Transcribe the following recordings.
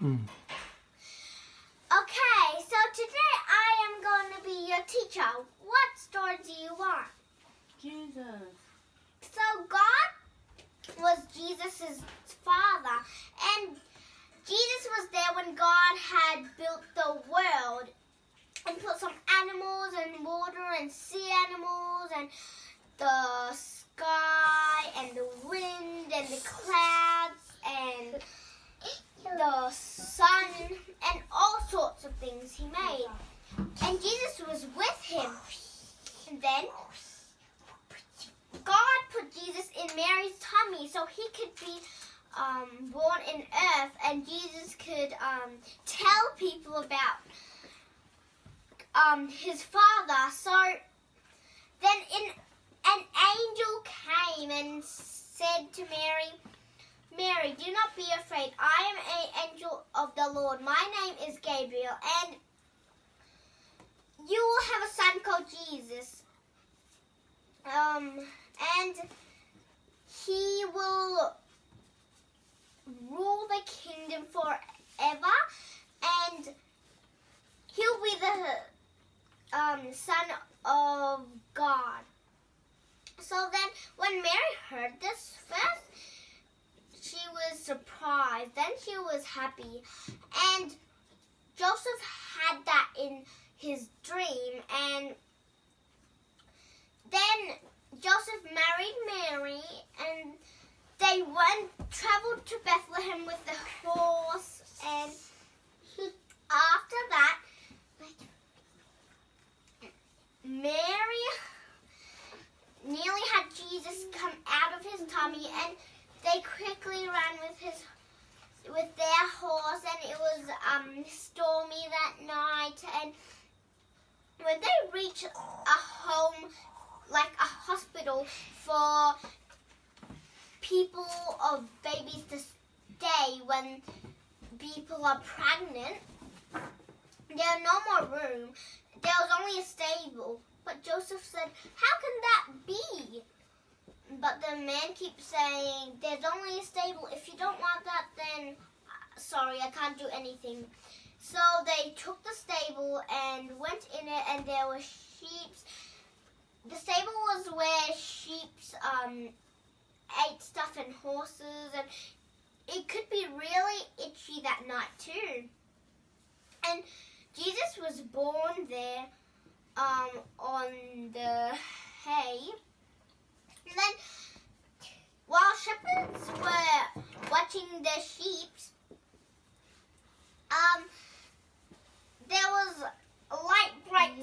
Mm. Okay, so today I am going to be your teacher. What story do you want? Jesus. So God was Jesus' father, and Jesus was there when God had built the world and put some animals and water and sea animals and the sky and the wind and the clouds and the sun and all sorts of things he made. And Jesus was with him. And then God put Jesus in Mary's tummy so he could be born in earth, and Jesus could tell people about his father. So then an angel came and said to Mary, Mary, do not be afraid. I am an angel of the Lord. My name is Gabriel, and you will have a son called Jesus. And he will rule the kingdom forever, and he'll be the son of God. So then when Mary heard this first, she was surprised, then she was happy, and Joseph had that in his dream, and then Joseph married Mary, and they traveled to Bethlehem with the horse, and after that, Mary nearly had Jesus come out of his tummy, and they quickly ran with their horse, and it was stormy that night. And when they reached a home, like a hospital for people of babies to stay when people are pregnant, there was no more room. There was only a stable. But Joseph said, "How can that be?" But the man keeps saying, "There's only a stable. If you don't want that, then sorry, I can't do anything." So they took the stable and went in it, and there were sheep. The stable was where sheep ate stuff, and horses, and it could be really itchy that night too. And Jesus was born there on the hay. And then while shepherds were watching their sheep, there was a bright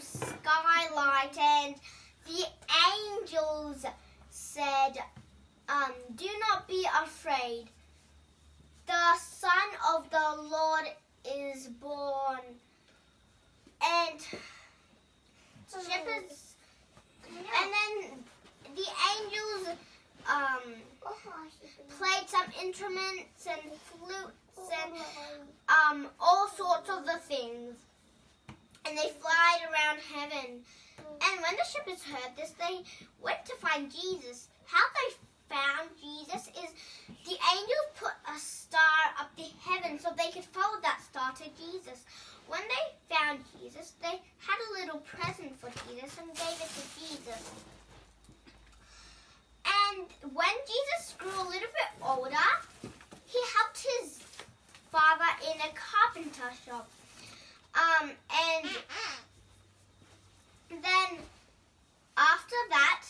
skylight, and the angels said, "Do not be afraid. The Son of the Lord is born." And shepherds, and then the angels played some instruments and flutes and all sorts of the things, and they flied around heaven. And when the shepherds heard this, they went to find Jesus. How they found Jesus is the angels put a star up to heaven so they could follow that star to Jesus. When they found Jesus, they had a little present for Jesus and gave it to Jesus. And when Jesus grew a little bit older, he helped his father in a carpenter shop. And then after that,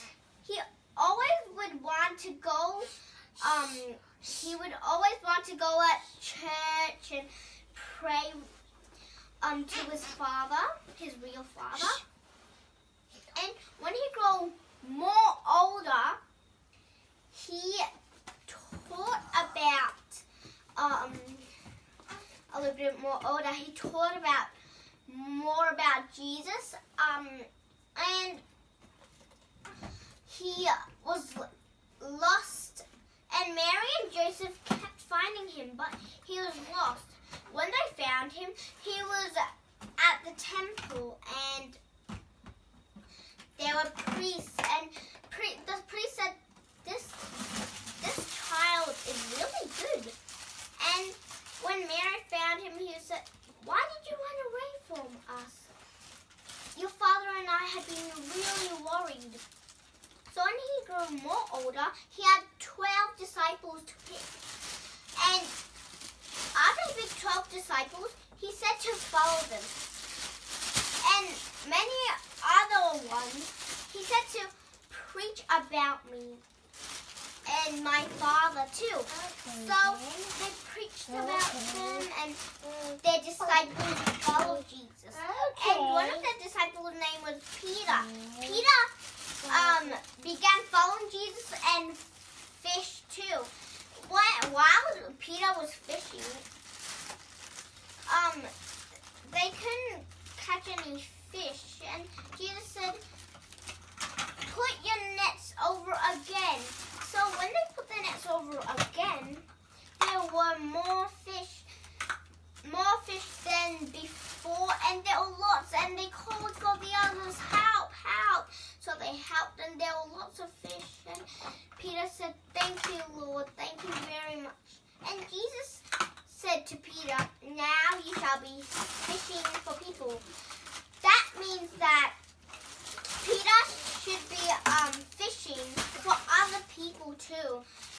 he always would want to go. He would always want to go at church and pray to his father, his real father. And when he grew more older, he taught about a little bit more older. He taught more about Jesus, and he was lost. And Mary and Joseph kept finding him, but he was lost. When they found him, he was at the temple, and there were priests, and the priest said, this child is really good. And had been really worried. So when he grew more older, he had 12 disciples to pick. And after he picked 12 disciples, he said to follow them. And many other ones, he said to preach about me and my Father too. So they preached about them, and their disciples followed Jesus. And one of the disciples' name was Peter. Peter began following Jesus and fished too. While Peter was fishing, they couldn't catch any fish, and Jesus said, "Put your nets over again." So when they put the nets over again, there were more fish than before, and there were lots, and they called for the others, "Help, help." So they helped, and there were lots of fish, and Peter said, "Thank you, Lord, thank you very much." And Jesus said to Peter, "Now you shall be fishing for people."